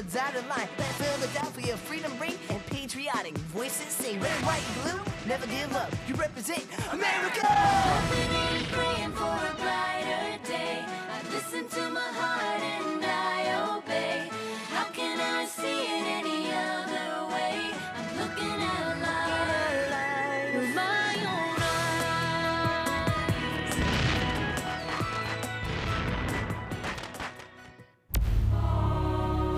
kids out of line. Let Philadelphia freedom ring and patriotic voices say red, white, blue, never give up. You represent America! Hoping and praying for a brighter day. I listen to my heart and I obey. How can I see it any other way? I'm looking at a light with my own eyes.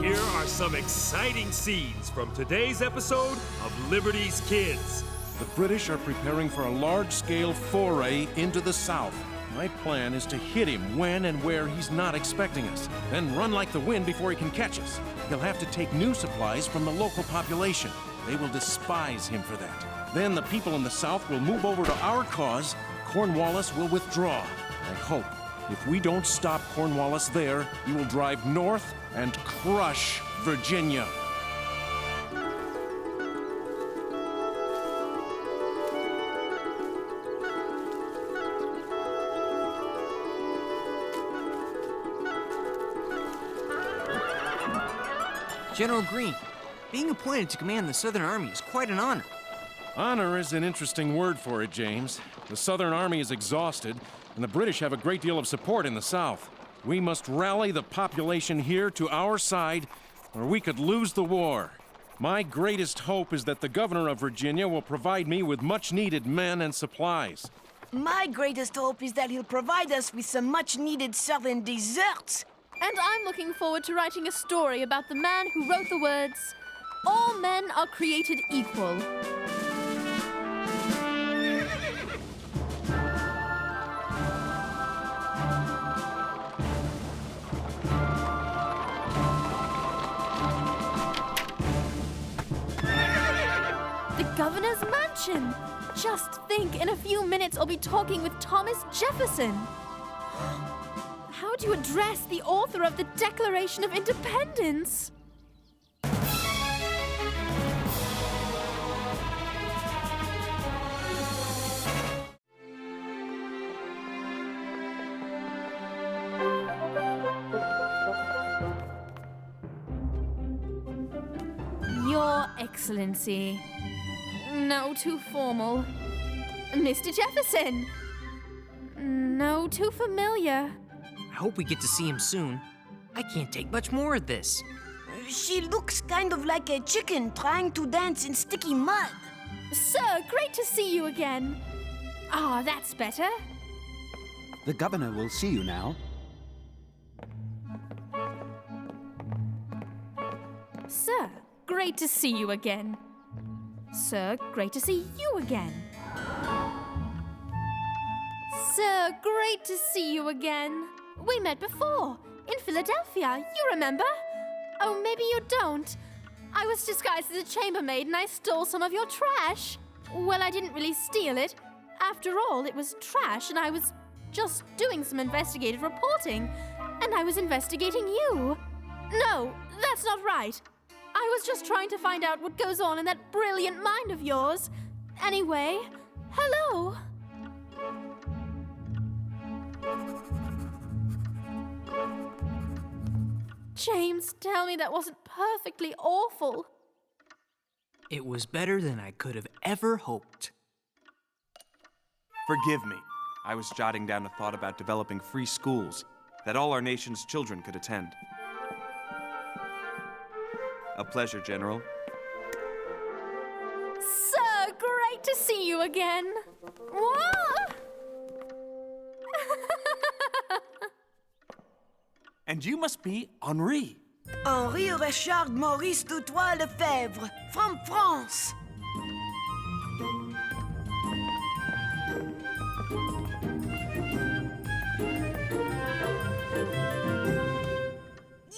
Here are some exciting scenes from today's episode of Liberty's Kids. The British are preparing for a large-scale foray into the South. My plan is to hit him when and where he's not expecting us, then run like the wind before he can catch us. He'll have to take new supplies from the local population. They will despise him for that. Then the people in the South will move over to our cause. Cornwallis will withdraw. I hope if we don't stop Cornwallis there, he will drive north and crush Virginia. General Greene, being appointed to command the Southern Army is quite an honor. Honor is an interesting word for it, James. The Southern Army is exhausted, and the British have a great deal of support in the South. We must rally the population here to our side, or we could lose the war. My greatest hope is that the governor of Virginia will provide me with much-needed men and supplies. My greatest hope is that he'll provide us with some much-needed Southern desserts. And I'm looking forward to writing a story about the man who wrote the words, "All men are created equal." The governor's mansion! Just think, in a few minutes I'll be talking with Thomas Jefferson. How do you address the author of the Declaration of Independence? Your Excellency. No, too formal. Mr. Jefferson. No, too familiar. I hope we get to see him soon. I can't take much more of this. She looks kind of like a chicken trying to dance in sticky mud. Sir, great to see you again. Ah, that's better. The governor will see you now. Sir, great to see you again. Sir, great to see you again. Sir, great to see you again. We met before, in Philadelphia, you remember? Oh, maybe you don't. I was disguised as a chambermaid and I stole some of your trash. Well, I didn't really steal it. After all, it was trash and I was just doing some investigative reporting. And I was investigating you. No, that's not right. I was just trying to find out what goes on in that brilliant mind of yours. Anyway, hello. James, tell me that wasn't perfectly awful. It was better than I could have ever hoped. Forgive me. I was jotting down a thought about developing free schools that all our nation's children could attend. A pleasure, General. Sir, great to see you again. Whoa! And you must be Henri. Henri Richard Maurice Doutois Lefebvre, from France.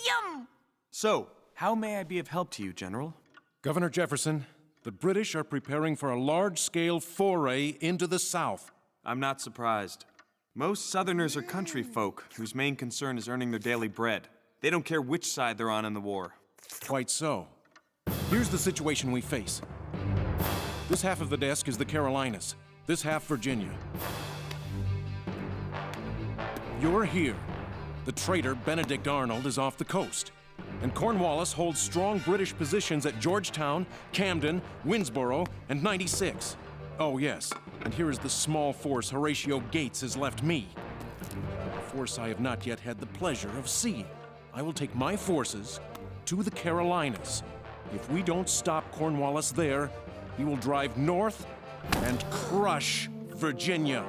Yum! So, how may I be of help to you, General? Governor Jefferson, the British are preparing for a large-scale foray into the South. I'm not surprised. Most Southerners are country folk whose main concern is earning their daily bread. They don't care which side they're on in the war. Quite so. Here's the situation we face. This half of the desk is the Carolinas, this half Virginia. You're here. The traitor Benedict Arnold is off the coast. And Cornwallis holds strong British positions at Georgetown, Camden, Winnsboro, and 96. Oh, yes, and here is the small force Horatio Gates has left me. A force I have not yet had the pleasure of seeing. I will take my forces to the Carolinas. If we don't stop Cornwallis there, he will drive north and crush Virginia.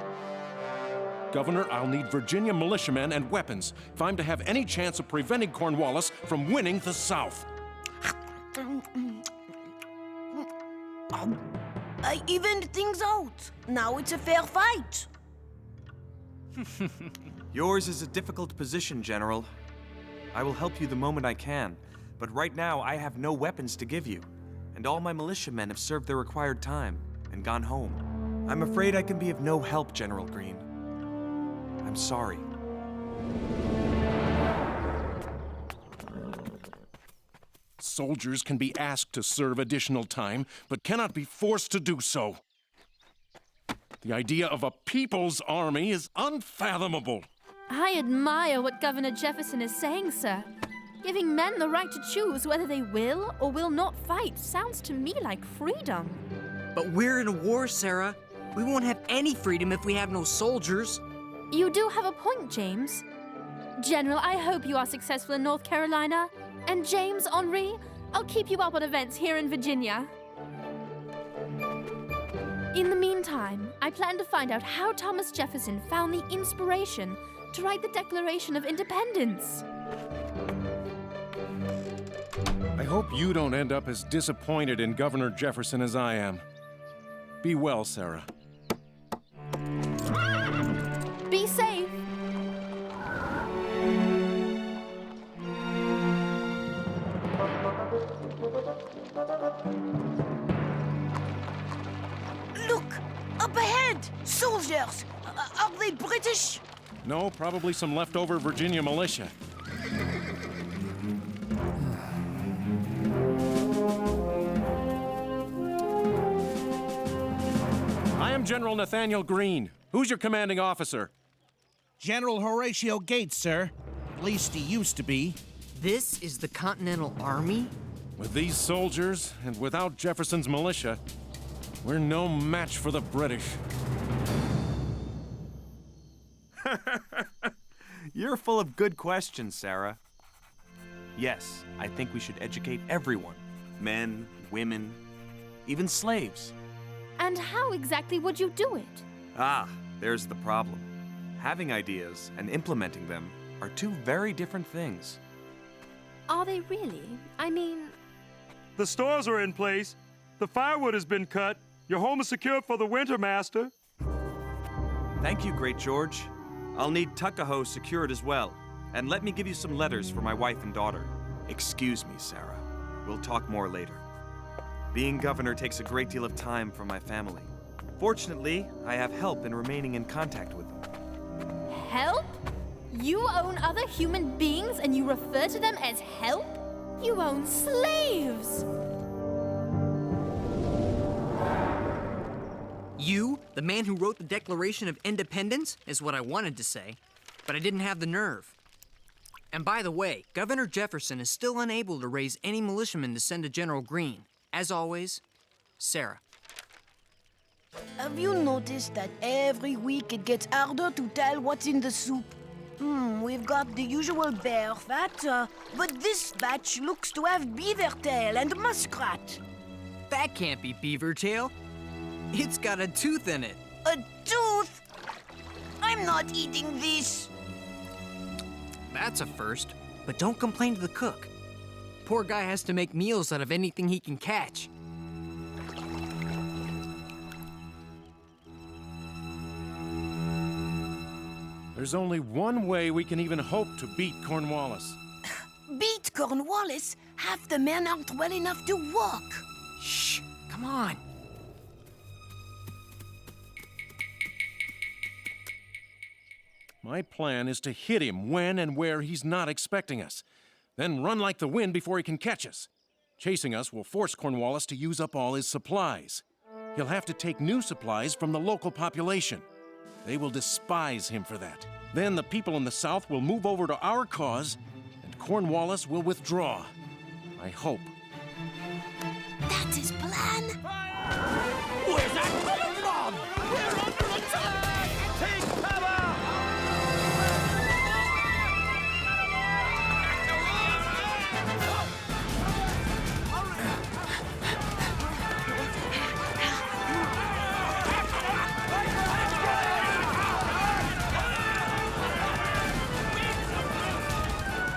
Governor, I'll need Virginia militiamen and weapons if I'm to have any chance of preventing Cornwallis from winning the South. I evened things out. Now it's a fair fight. Yours is a difficult position, General. I will help you the moment I can, but right now I have no weapons to give you, and all my militiamen have served their required time and gone home. I'm afraid I can be of no help, General Greene. I'm sorry. Soldiers can be asked to serve additional time, but cannot be forced to do so. The idea of a people's army is unfathomable. I admire what Governor Jefferson is saying, sir. Giving men the right to choose whether they will or will not fight sounds to me like freedom. But we're in a war, Sarah. We won't have any freedom if we have no soldiers. You do have a point, James. General, I hope you are successful in North Carolina. And James, Henri, I'll keep you up on events here in Virginia. In the meantime, I plan to find out how Thomas Jefferson found the inspiration to write the Declaration of Independence. I hope you don't end up as disappointed in Governor Jefferson as I am. Be well, Sarah. Be safe. Look! Up ahead! Soldiers! Are they British? No, probably some leftover Virginia militia. I am General Nathanael Greene. Who's your commanding officer? General Horatio Gates, sir. At least he used to be. This is the Continental Army? With these soldiers, and without Jefferson's militia, we're no match for the British. You're full of good questions, Sarah. Yes, I think we should educate everyone. Men, women, even slaves. And how exactly would you do it? Ah, there's the problem. Having ideas and implementing them are two very different things. Are they really? I mean... The stores are in place. The firewood has been cut. Your home is secured for the winter, Master. Thank you, Great George. I'll need Tuckahoe secured as well. And let me give you some letters for my wife and daughter. Excuse me, Sarah. We'll talk more later. Being governor takes a great deal of time from my family. Fortunately, I have help in remaining in contact with them. Help? You own other human beings and you refer to them as help? You own slaves! You, the man who wrote the Declaration of Independence, is what I wanted to say, but I didn't have the nerve. And by the way, Governor Jefferson is still unable to raise any militiamen to send to General Greene. As always, Sarah. Have you noticed that every week it gets harder to tell what's in the soup? We've got the usual bear fat, but this batch looks to have beaver tail and muskrat. That can't be beaver tail. It's got a tooth in it. A tooth? I'm not eating this. That's a first, but don't complain to the cook. Poor guy has to make meals out of anything he can catch. There's only one way we can even hope to beat Cornwallis. Beat Cornwallis? Half the men aren't well enough to walk. Shh, come on. My plan is to hit him when and where he's not expecting us, then run like the wind before he can catch us. Chasing us will force Cornwallis to use up all his supplies. He'll have to take new supplies from the local population. They will despise him for that. Then the people in the South will move over to our cause, and Cornwallis will withdraw. I hope. That's his plan. Where's that coming from? We're under attack! Take cover!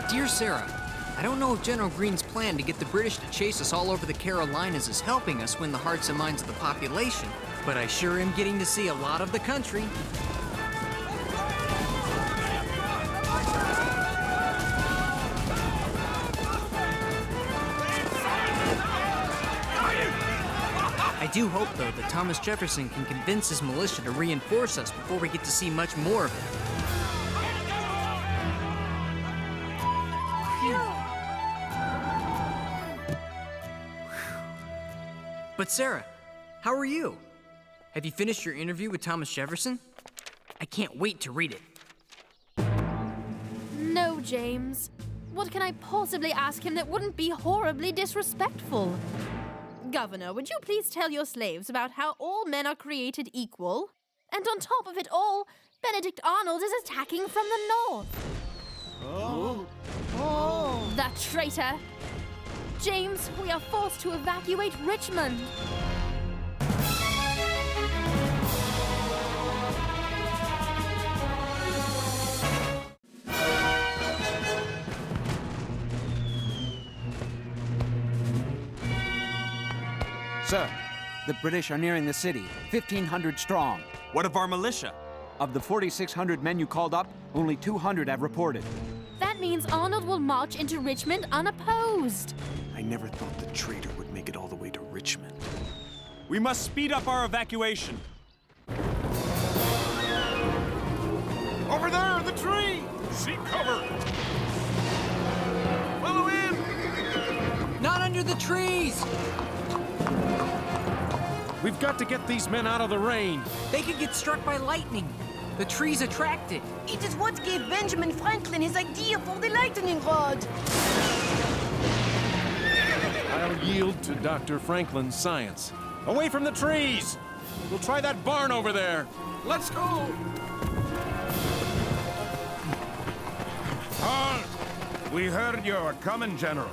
Dear Sarah, I don't know if General Greene's plan to get the British to chase us all over the Carolinas is helping us win the hearts and minds of the population, but I sure am getting to see a lot of the country. I do hope, though, that Thomas Jefferson can convince his militia to reinforce us before we get to see much more of it. But Sarah, how are you? Have you finished your interview with Thomas Jefferson? I can't wait to read it. No, James. What can I possibly ask him that wouldn't be horribly disrespectful? Governor, would you please tell your slaves about how all men are created equal? And on top of it all, Benedict Arnold is attacking from the north. Oh, that traitor! James, we are forced to evacuate Richmond. Sir, the British are nearing the city, 1,500 strong. What of our militia? Of the 4,600 men you called up, only 200 have reported. That means Arnold will march into Richmond unopposed. I never thought the traitor would make it all the way to Richmond. We must speed up our evacuation. Over there, the tree! Seek cover! Follow him! Not under the trees! We've got to get these men out of the rain. They could get struck by lightning. The trees attract it. It is what gave Benjamin Franklin his idea for the lightning rod. I'll yield to Dr. Franklin's science. Away from the trees! We'll try that barn over there. Let's go! Halt! We heard you were coming, General.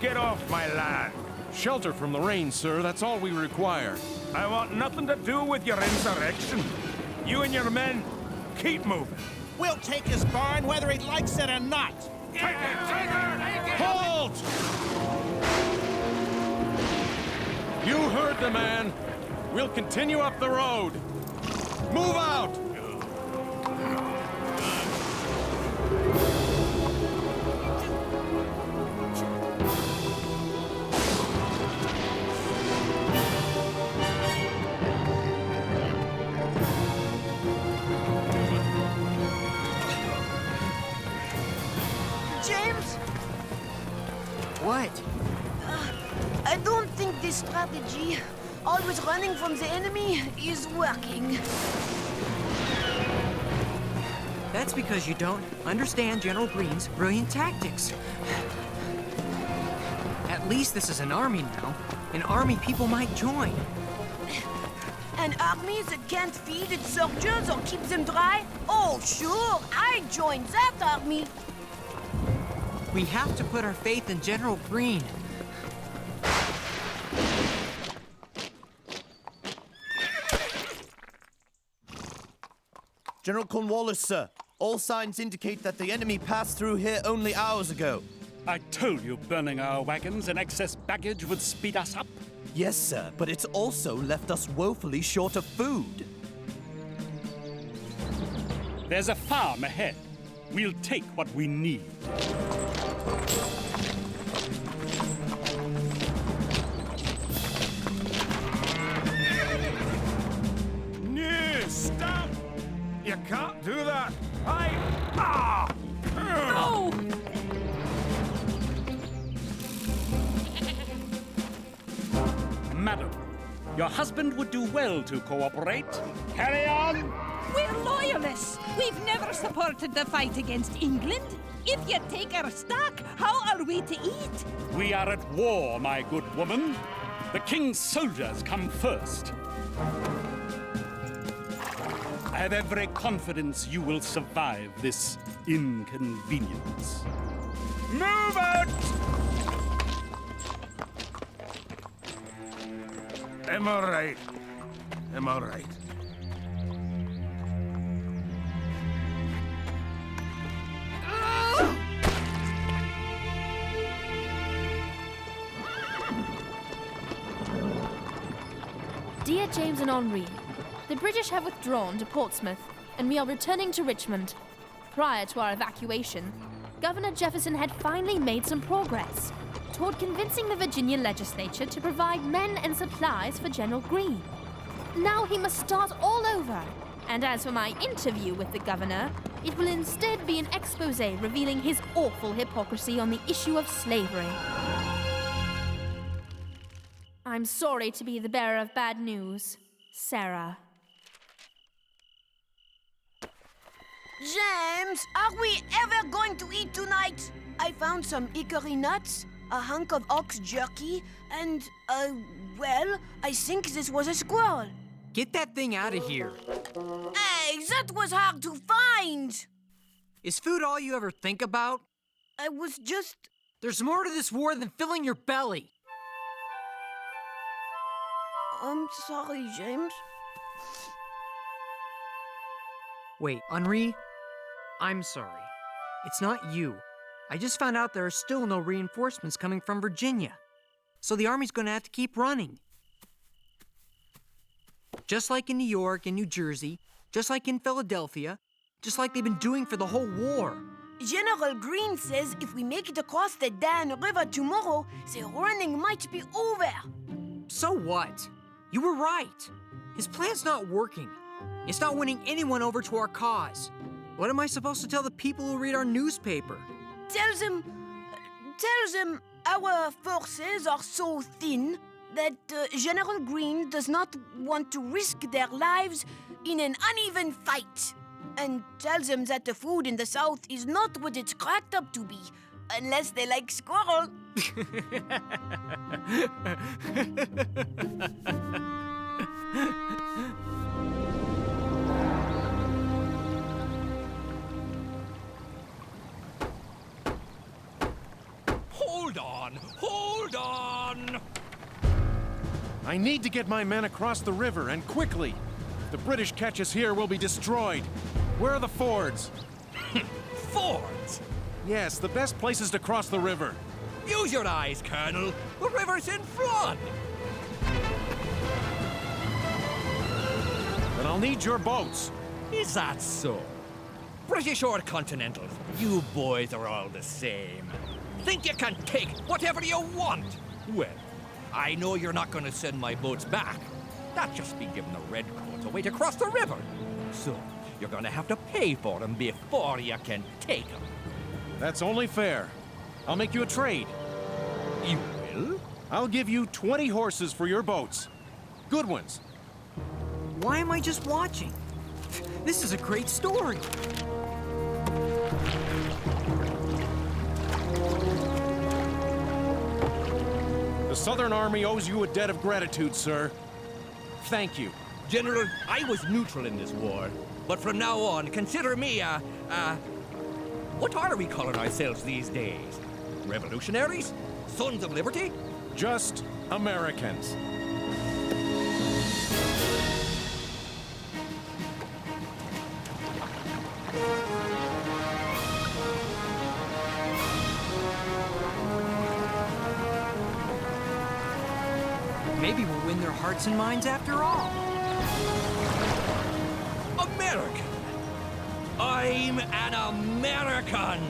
Get off my land. Shelter from the rain, sir. That's all we require. I want nothing to do with your insurrection. You and your men, keep moving. We'll take his barn whether he likes it or not. Take it! Halt! You heard the man. We'll continue up the road. Move out! James, What? I don't think this strategy, always running from the enemy, is working. That's because you don't understand General Greene's brilliant tactics. At least this is an army now. An army people might join. An army that can't feed its soldiers or keep them dry? Oh, sure, I join that army. We have to put our faith in General Greene. General Cornwallis, sir. All signs indicate that the enemy passed through here only hours ago. I told you burning our wagons and excess baggage would speed us up. Yes, sir, but it's also left us woefully short of food. There's a farm ahead. We'll take what we need. No, stop! You can't do that. Oh! Madam, your husband would do well to cooperate. Carry on! We're loyalists. We've never supported the fight against England. If you take our stock, how are we to eat? We are at war, my good woman. The king's soldiers come first. I have every confidence you will survive this inconvenience. Move out! I'm all right. I'm all right. Dear James and Henri, the British have withdrawn to Portsmouth, and we are returning to Richmond. Prior to our evacuation, Governor Jefferson had finally made some progress toward convincing the Virginia legislature to provide men and supplies for General Greene. Now he must start all over, and as for my interview with the governor, it will instead be an expose revealing his awful hypocrisy on the issue of slavery. I'm sorry to be the bearer of bad news, Sarah. James, are we ever going to eat tonight? I found some hickory nuts, a hunk of ox jerky, and, well, I think this was a squirrel. Get that thing out of here. Hey, that was hard to find! Is food all you ever think about? I was just... There's more to this war than filling your belly. I'm sorry, James. Wait, Henri? I'm sorry. It's not you. I just found out there are still no reinforcements coming from Virginia. So the army's gonna have to keep running. Just like in New York and New Jersey, just like in Philadelphia, just like they've been doing for the whole war. General Greene says if we make it across the Dan River tomorrow, the running might be over. So what? You were right. His plan's not working. It's not winning anyone over to our cause. What am I supposed to tell the people who read our newspaper? Tell them our forces are so thin that General Greene does not want to risk their lives in an uneven fight. And tell them that the food in the South is not what it's cracked up to be, unless they like squirrel. Hold on! I need to get my men across the river, and quickly. If the British catch us here, we'll be destroyed. Where are the fords? Fords? Yes, the best places to cross the river. Use your eyes, Colonel. The river's in flood. Then I'll need your boats. Is that so? British or Continentals, you boys are all the same. Think you can take whatever you want? Well, I know you're not going to send my boats back. That'd just be giving the redcoats a way to cross the river. So, you're going to have to pay for them before you can take them. That's only fair. I'll make you a trade. You will? I'll give you 20 horses for your boats. Good ones. Why am I just watching? This is a great story. The Southern Army owes you a debt of gratitude, sir. Thank you. General, I was neutral in this war. But from now on, consider me what are we calling ourselves these days? Revolutionaries? Sons of Liberty? Just Americans. Maybe we'll win their hearts and minds after all. American! I'm an American!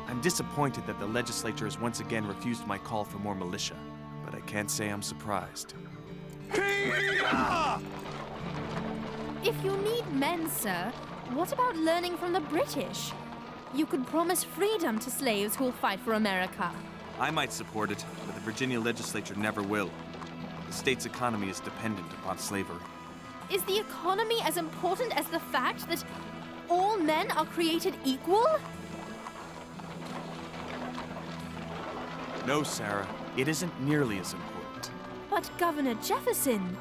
I'm disappointed that the legislature has once again refused my call for more militia, but I can't say I'm surprised. If you need men, sir, what about learning from the British? You could promise freedom to slaves who'll fight for America. I might support it, but the Virginia legislature never will. The state's economy is dependent upon slavery. Is the economy as important as the fact that all men are created equal? No, Sarah, it isn't nearly as important. But Governor Jefferson,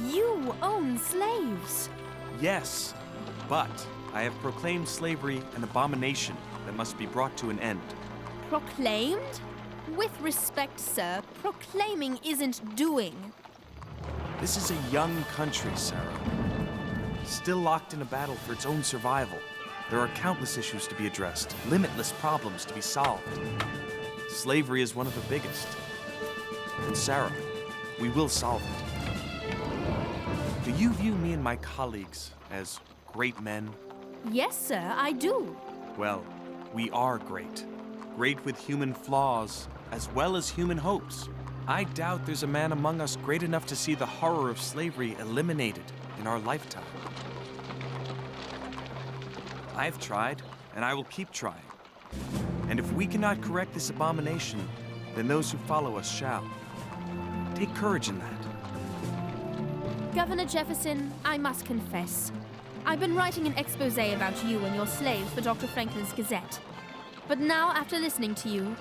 you own slaves. Yes, but I have proclaimed slavery an abomination that must be brought to an end. Proclaimed? With respect, sir, proclaiming isn't doing. This is a young country, Sarah. Still locked in a battle for its own survival. There are countless issues to be addressed, limitless problems to be solved. Slavery is one of the biggest. And Sarah, we will solve it. Do you view me and my colleagues as great men? Yes, sir, I do. Well, we are great. Great with human flaws, as well as human hopes. I doubt there's a man among us great enough to see the horror of slavery eliminated in our lifetime. I've tried, and I will keep trying. And if we cannot correct this abomination, then those who follow us shall. Take courage in that. Governor Jefferson, I must confess. I've been writing an expose about you and your slaves for Dr. Franklin's Gazette. But now, after listening to you,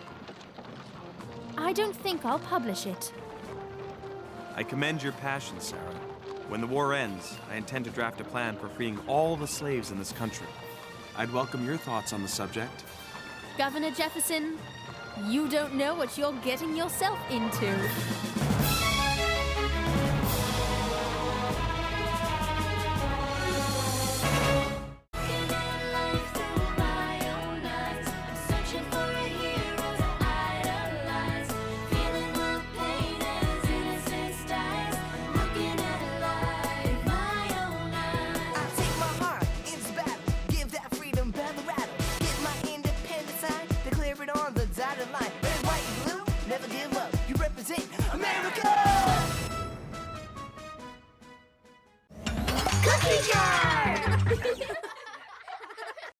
I don't think I'll publish it. I commend your passion, Sarah. When the war ends, I intend to draft a plan for freeing all the slaves in this country. I'd welcome your thoughts on the subject. Governor Jefferson, you don't know what you're getting yourself into. Cookie Jar!